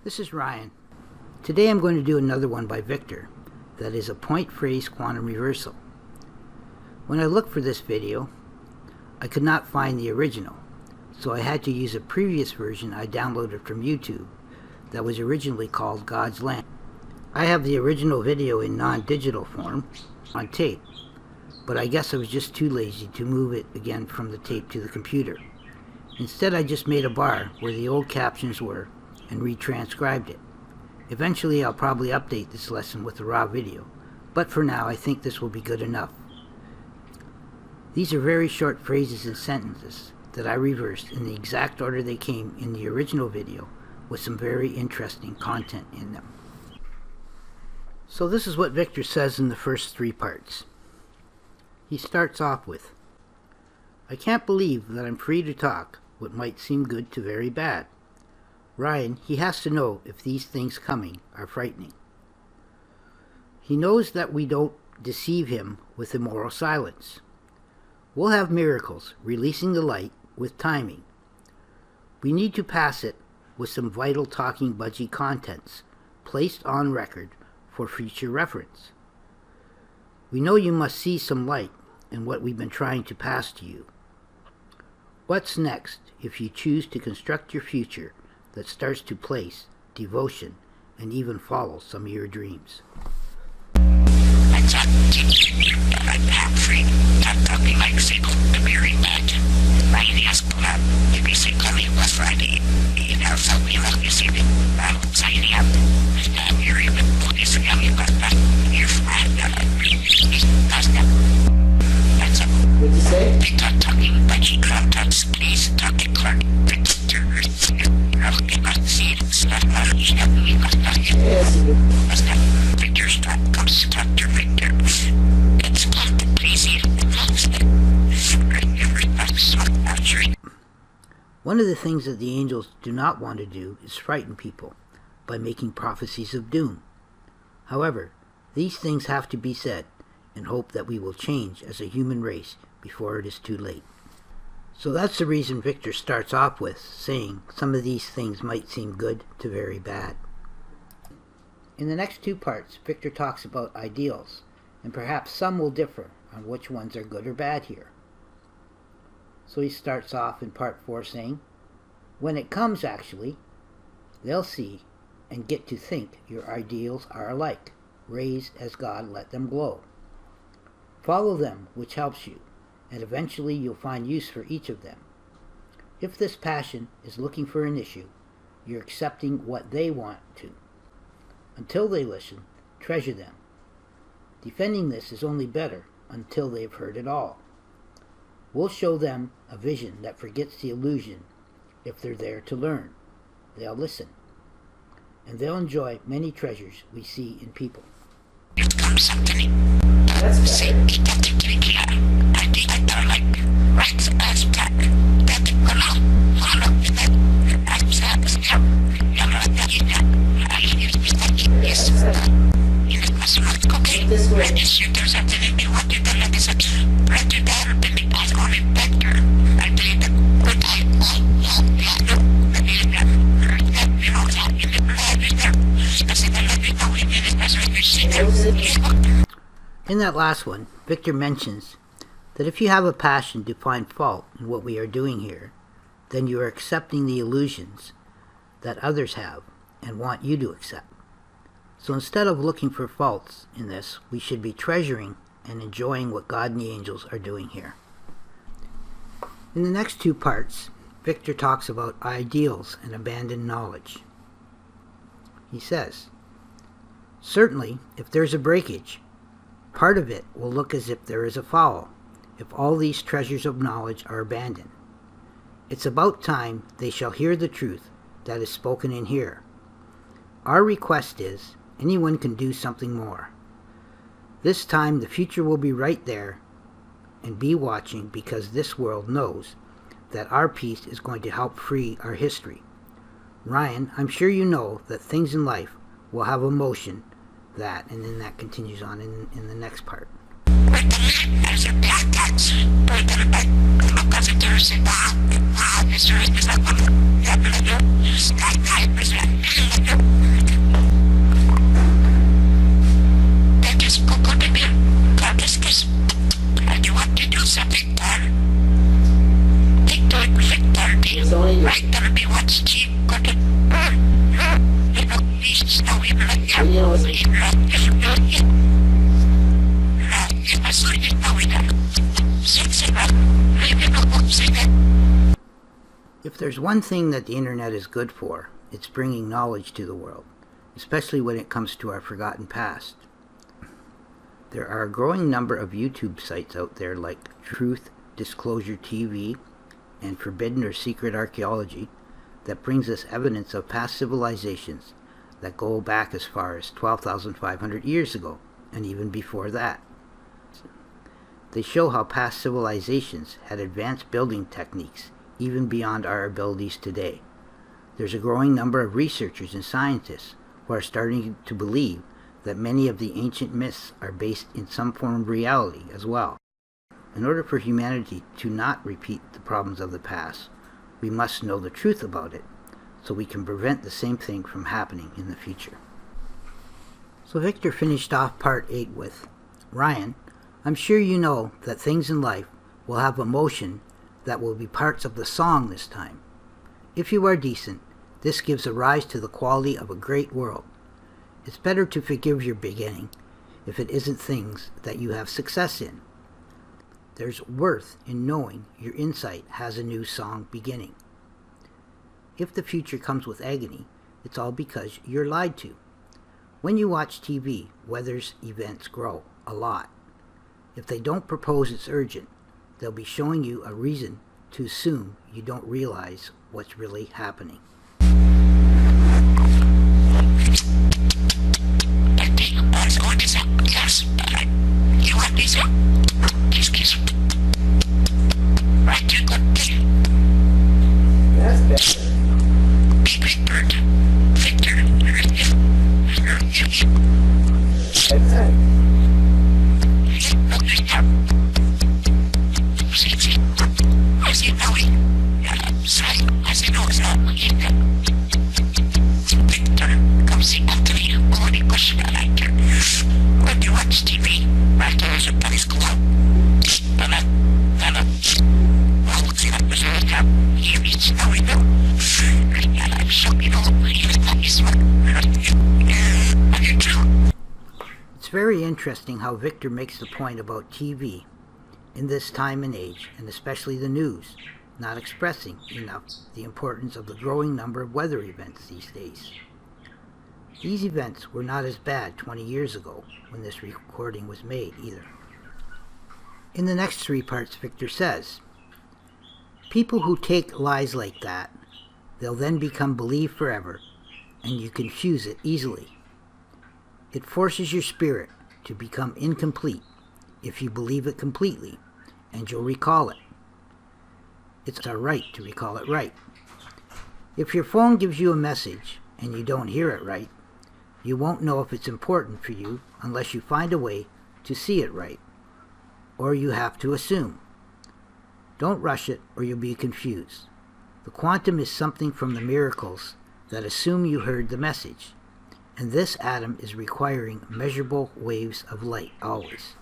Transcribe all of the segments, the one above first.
This is Ryan. Today I'm going to do another one by Victor that is a point phrase quantum reversal. When I looked for this video, I could not find the original, so I had to use a previous version I downloaded from YouTube that was originally called God's Land. I have the original video in non-digital form on tape, but I guess I was just too lazy to move it again from the tape to the computer. Instead, I just made a bar where the old captions were and retranscribed it. Eventually, I'll probably update this lesson with a raw video, but for now, I think this will be good enough. These are very short phrases and sentences that I reversed in the exact order they came in the original video, with some very interesting content in them. So this is what Victor says in the first three parts. He starts off with, "I can't believe that I'm free to talk what might seem good to very bad. Ryan, he has to know if these things coming are frightening. He knows that we don't deceive him with immoral silence. We'll have miracles, releasing the light with timing. We need to pass it with some vital talking Budgie contents, placed on record for future reference. We know you must see some light in what we've been trying to pass to you. What's next if you choose to construct your future that starts to place devotion and even follow some of your dreams?" What'd you say? One of the things that the angels do not want to do is frighten people by making prophecies of doom. However, these things have to be said in hope that we will change as a human race before it is too late. So that's the reason Victor starts off with saying some of these things might seem good to very bad. In the next two parts, Victor talks about ideals, and perhaps some will differ on which ones are good or bad here. So he starts off in part 4 saying, "When it comes, actually, they'll see and get to think your ideals are alike, raised as God let them glow. Follow them, which helps you, and eventually you'll find use for each of them. If this passion is looking for an issue, you're accepting what they want to. Until they listen, treasure them. Defending this is only better until they've heard it all. We'll show them a vision that forgets the illusion. If they're there to learn, they'll listen. And they'll enjoy many treasures we see in people." That's better. This way. In that last one, Victor mentions that if you have a passion to find fault in what we are doing here, then you are accepting the illusions that others have and want you to accept. So instead of looking for faults in this, we should be treasuring and enjoying what God and the angels are doing here. In the next two parts, Victor talks about ideals and abandoned knowledge. He says, "Certainly, if there's a breakage, part of it will look as if there is a foul, if all these treasures of knowledge are abandoned. It's about time they shall hear the truth that is spoken in here. Our request is, anyone can do something more. This time the future will be right there and be watching, because this world knows that our piece is going to help free our history. Ryan, I'm sure you know that things in life will have emotion that," and then that continues on in the next part. If there's one thing that the internet is good for, it's bringing knowledge to the world, especially when it comes to our forgotten past. There are a growing number of YouTube sites out there like Truth Disclosure TV and Forbidden or Secret Archaeology that brings us evidence of past civilizations that go back as far as 12,500 years ago and even before that. They show how past civilizations had advanced building techniques even beyond our abilities today. There's a growing number of researchers and scientists who are starting to believe that many of the ancient myths are based in some form of reality as well. In order for humanity to not repeat the problems of the past, we must know the truth about it, so we can prevent the same thing from happening in the future. So Victor finished off part 8 with, Ryan, I'm sure you know that things in life will have emotion that will be parts of the song this time. If you are decent, this gives a rise to the quality of a great world. It's better to forgive your beginning if it isn't things that you have success in. There's worth in knowing your insight has a new song beginning. If the future comes with agony, it's all because you're lied to. When you watch TV, weather's events grow a lot. If they don't propose it's urgent, they'll be showing you a reason to assume you don't realize what's really happening. That's better. It's very interesting how Victor makes the point about TV in this time and age, and especially the news, not expressing enough the importance of the growing number of weather events these days. These events were not as bad 20 years ago when this recording was made either. In the next 3 parts, Victor says, people who take lies like that, they'll then become believed forever, and you confuse it easily. It forces your spirit to become incomplete if you believe it completely, and you'll recall it. It's our right to recall it right. If your phone gives you a message and you don't hear it right, you won't know if it's important for you unless you find a way to see it right, or you have to assume. Don't rush it or you'll be confused. The quantum is something from the miracles that assume you heard the message, and this atom is requiring measurable waves of light always.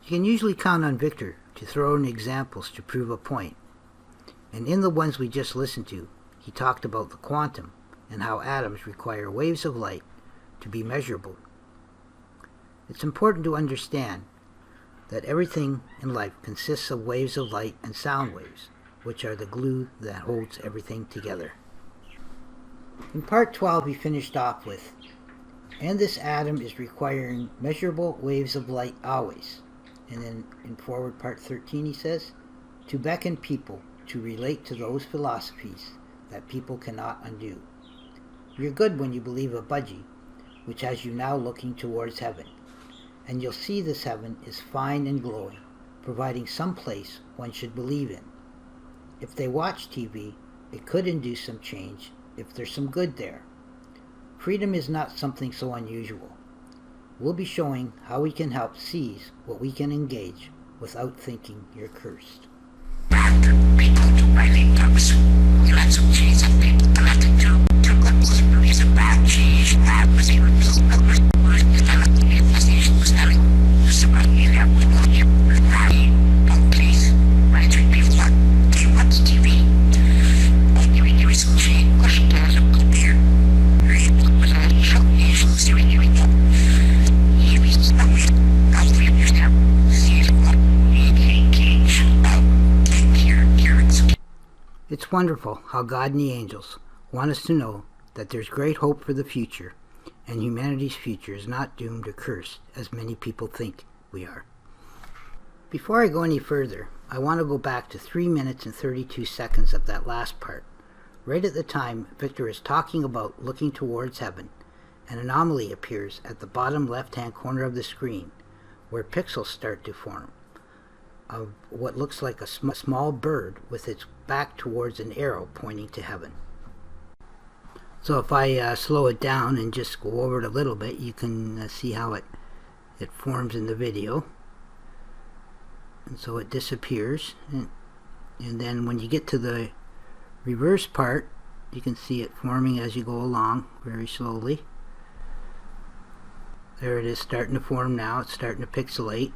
You can usually count on Victor to throw in examples to prove a point, and in the ones we just listened to, he talked about the quantum and how atoms require waves of light to be measurable. It's important to understand that everything in life consists of waves of light and sound waves, which are the glue that holds everything together. In part 12 we finished off with, and this atom is requiring measurable waves of light always. And then in forward part 13 he says, to beckon people to relate to those philosophies that people cannot undo. You're good when you believe a Budgie, which has you now looking towards heaven. And you'll see this heaven is fine and glowing, providing some place one should believe in. If they watch TV, it could induce some change if there's some good there. Freedom is not something so unusual. We'll be showing how we can help seize what we can engage without thinking you're cursed. People do writing books. We let some cheese and people collect it too. Took up movies about cheese. That was a reveal of the word. The infestation was having somebody in there with no hip. Oh, please. Why treat people like they watch TV? Only when you some cheese. What's the matter with beer? Was I so easy? Doing you know. Here is the way. I'll leave you now. See what we can cage. It's wonderful how God and the angels want us to know that there's great hope for the future, and humanity's future is not doomed or cursed, as many people think we are. Before I go any further, I want to go back to 3 minutes and 32 seconds of that last part. Right at the time Victor is talking about looking towards heaven, an anomaly appears at the bottom left-hand corner of the screen, where pixels start to form of what looks like a small bird with its back towards an arrow pointing to heaven. So if I slow it down and just go over it a little bit, you can see how it forms in the video. And so it disappears, and then when you get to the reverse part, you can see it forming as you go along very slowly. There it is, starting to form now. It's starting to pixelate.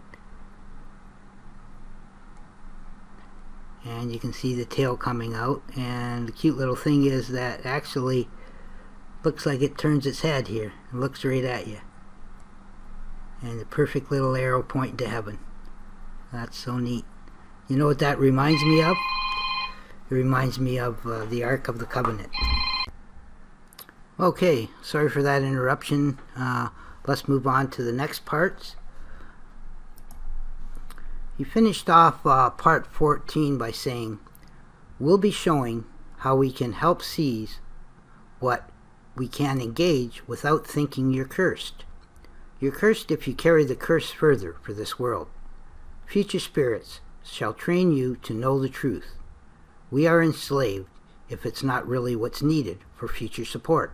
And you can see the tail coming out, and the cute little thing is that actually looks like it turns its head here and looks right at you, and the perfect little arrow pointing to heaven. That's so neat. You know what that reminds me of? It reminds me of the Ark of the Covenant. Okay, sorry for that interruption. Let's move on to the next parts. He finished off part 14 by saying, we'll be showing how we can help seize what we can engage without thinking you're cursed. You're cursed if you carry the curse further for this world. Future spirits shall train you to know the truth. We are enslaved if it's not really what's needed for future support.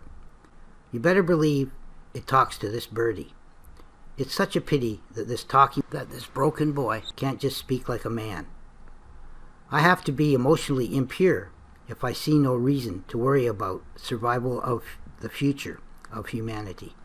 You better believe it talks to this birdie. It's such a pity that this broken boy can't just speak like a man. I have to be emotionally impure if I see no reason to worry about survival of the future of humanity.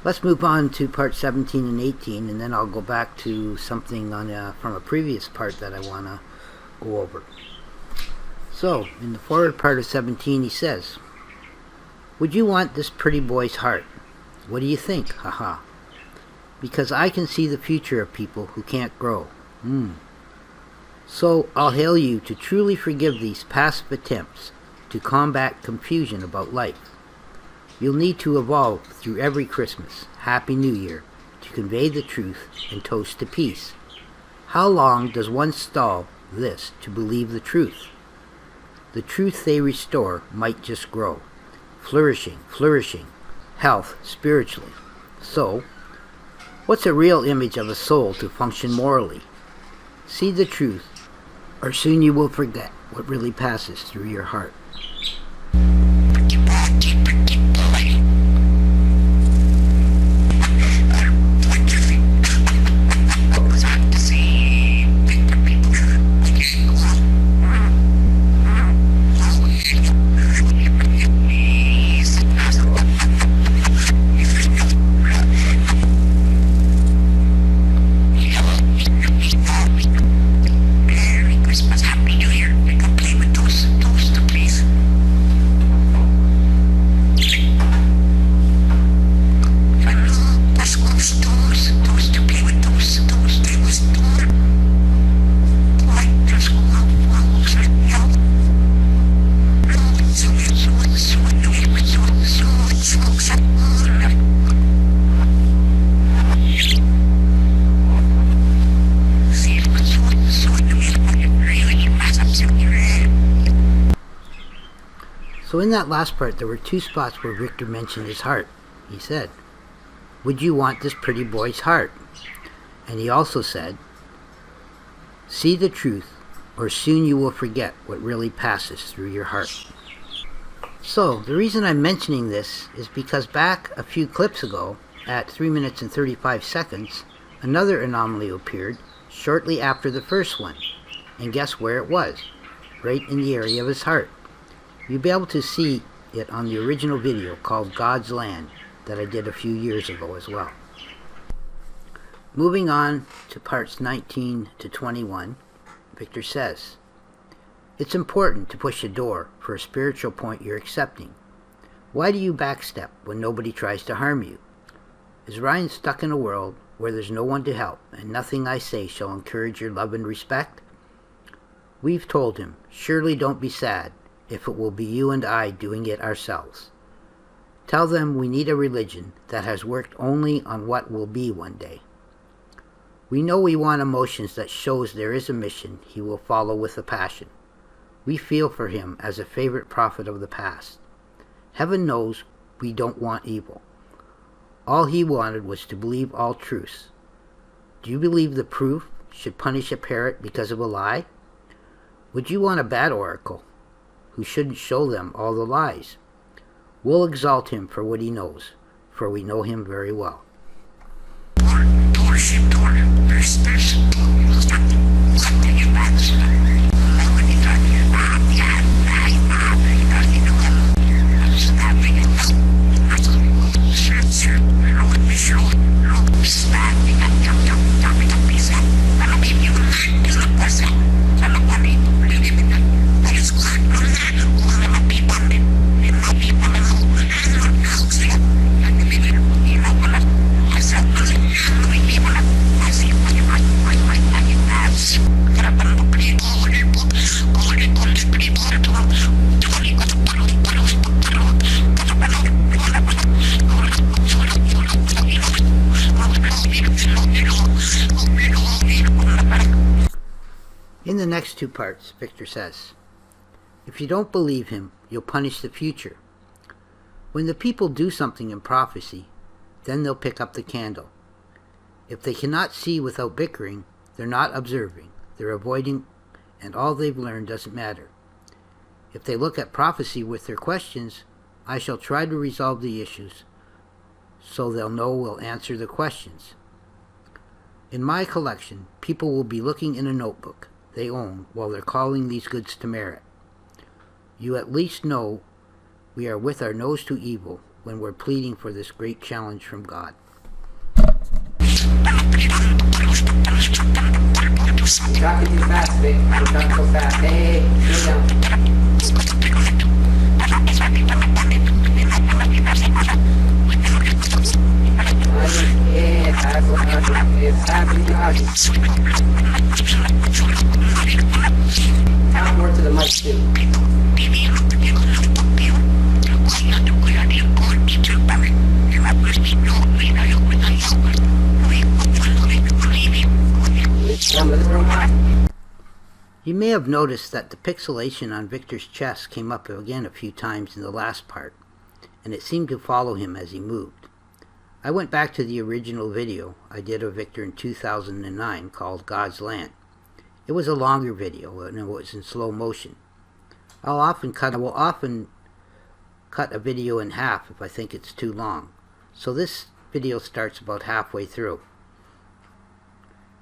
Let's move on to part 17 and 18, and then I'll go back to something from a previous part that I want to go over. So, in the forward part of 17 he says, would you want this pretty boy's heart? What do you think? Haha. Because I can see the future of people who can't grow. So I'll hail you to truly forgive these passive attempts to combat confusion about life. You'll need to evolve through every Christmas, Happy New Year, to convey the truth and toast to peace. How long does one stall this to believe the truth? The truth they restore might just grow, flourishing, health spiritually. So, what's a real image of a soul to function morally? See the truth, or soon you will forget what really passes through your heart. In that last part, there were two spots where Victor mentioned his heart. He said, "Would you want this pretty boy's heart?" And he also said, "See the truth, or soon you will forget what really passes through your heart." So, the reason I'm mentioning this is because back a few clips ago, at 3 minutes and 35 seconds, another anomaly appeared shortly after the first one. And guess where it was? Right in the area of his heart. You'll be able to see it on the original video called God's Land that I did a few years ago as well. Moving on to parts 19 to 21, Victor says, "It's important to push the door for a spiritual point you're accepting. Why do you backstep when nobody tries to harm you? Is Ryan stuck in a world where there's no one to help and nothing I say shall encourage your love and respect?" We've told him, surely don't be sad if it will be you and I doing it ourselves. Tell them we need a religion that has worked only on what will be one day. We know we want emotions that shows there is a mission he will follow with a passion. We feel for him as a favorite prophet of the past. Heaven knows we don't want evil. All he wanted was to believe all truths. Do you believe the proof should punish a parrot because of a lie? Would you want a bad oracle who shouldn't show them all the lies? We'll exalt him for what he knows, for we know him very well. In the next two parts, Victor says, "If you don't believe him, you'll punish the future. When the people do something in prophecy, then they'll pick up the candle. If they cannot see without bickering, they're not observing, they're avoiding, and all they've learned doesn't matter. If they look at prophecy with their questions, I shall try to resolve the issues so they'll know we'll answer the questions. In my collection, people will be looking in a notebook they own while they're calling these goods to merit. You at least know we are with our nose to evil when we're pleading for this great challenge from God." Talking too fast, Vic. You're talking so fast. Hey, slow down. Talk more to the mic too. You may have noticed that the pixelation on Victor's chest came up again a few times in the last part, and it seemed to follow him as he moved. I went back to the original video I did of Victor in 2009 called God's Land. It was a longer video and it was in slow motion. I will often cut a video in half if I think it's too long, so this video starts about halfway through.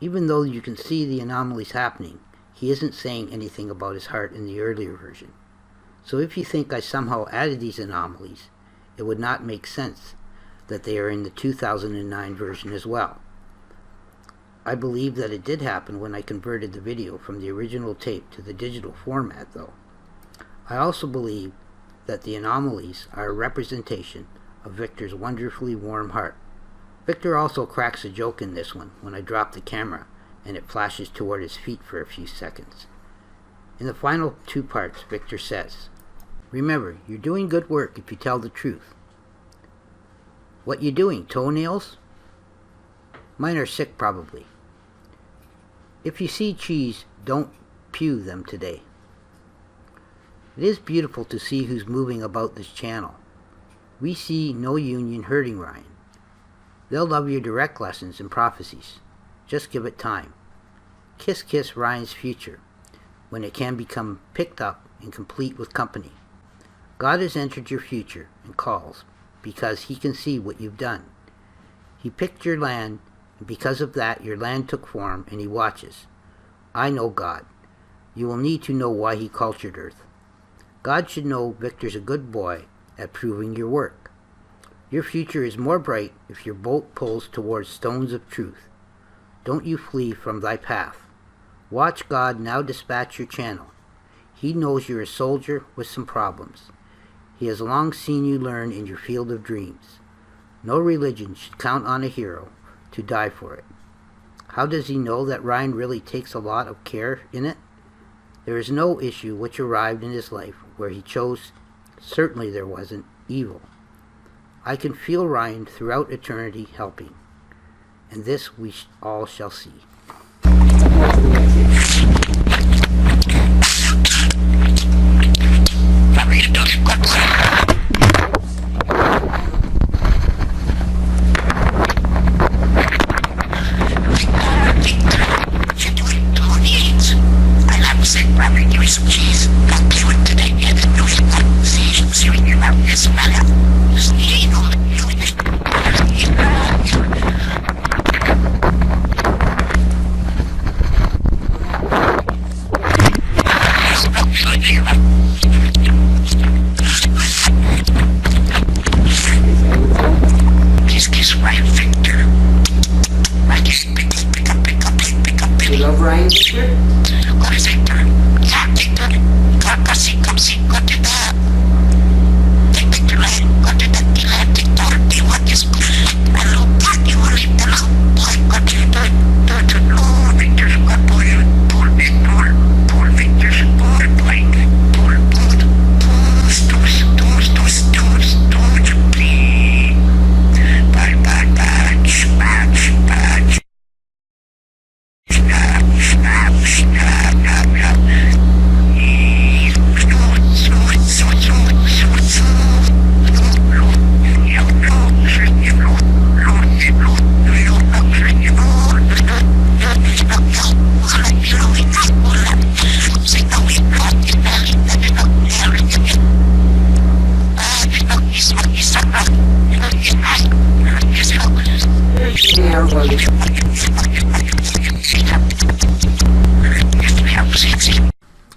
Even though you can see the anomalies happening, he isn't saying anything about his heart in the earlier version. So if you think I somehow added these anomalies, it would not make sense that they are in the 2009 version as well. I believe that it did happen when I converted the video from the original tape to the digital format though. I also believe that the anomalies are a representation of Victor's wonderfully warm heart. Victor also cracks a joke in this one when I drop the camera and it flashes toward his feet for a few seconds. In the final two parts, Victor says, "Remember, you're doing good work if you tell the truth." What you doing, toenails? Mine are sick probably. If you see cheese, don't pew them today. It is beautiful to see who's moving about this channel. We see no union hurting Ryan. They'll love your direct lessons and prophecies. Just give it time. Kiss kiss Ryan's future, when it can become picked up and complete with company. God has entered your future and calls, because he can see what you've done. He picked your land, and because of that your land took form, and he watches. I know God. You will need to know why he cultured Earth. God should know Victor's a good boy at proving your work. Your future is more bright if your boat pulls towards stones of truth. Don't you flee from thy path. Watch God now dispatch your channel. He knows you're a soldier with some problems. He has long seen you learn in your field of dreams. No religion should count on a hero to die for it. How does he know that Ryan really takes a lot of care in it? There is no issue which arrived in his life where he chose, certainly there wasn't, evil. I can feel Ryan throughout eternity helping, and this we all shall see. You love Ryan, Victor? What is Victor? Yeah, Victor. Come see, what did that? Take Victor land, what did that? Victor, do you want this? Hello, what do you want to tell? Boy, what do you do? Oh, Victor's a good boy. Poor Victor. Poor Victor's a poor boy. Poor, please. Bye.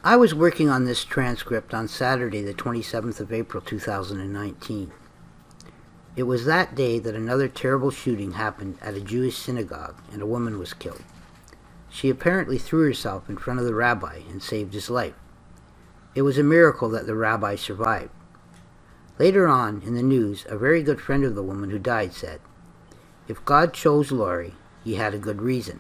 I was working on this transcript on Saturday, the 27th of April, 2019. It was that day that another terrible shooting happened at a Jewish synagogue and a woman was killed. She apparently threw herself in front of the rabbi and saved his life. It was a miracle that the rabbi survived. Later on in the news, a very good friend of the woman who died said, "If God chose Lori, he had a good reason."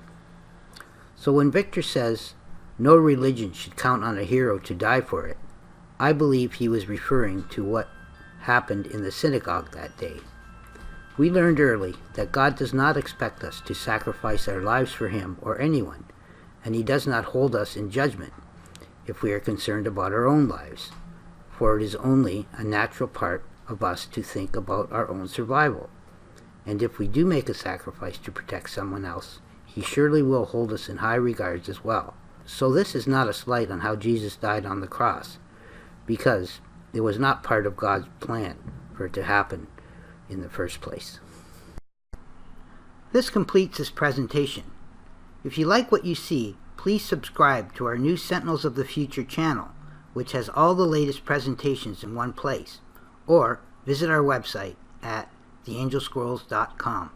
So when Victor says, no religion should count on a hero to die for it, I believe he was referring to what happened in the synagogue that day. We learned early that God does not expect us to sacrifice our lives for him or anyone, and he does not hold us in judgment if we are concerned about our own lives, for it is only a natural part of us to think about our own survival. And if we do make a sacrifice to protect someone else, he surely will hold us in high regards as well. So this is not a slight on how Jesus died on the cross, because it was not part of God's plan for it to happen in the first place. This completes this presentation. If you like what you see, please subscribe to our new Sentinels of the Future channel, which has all the latest presentations in one place, or visit our website at theangelscrolls.com.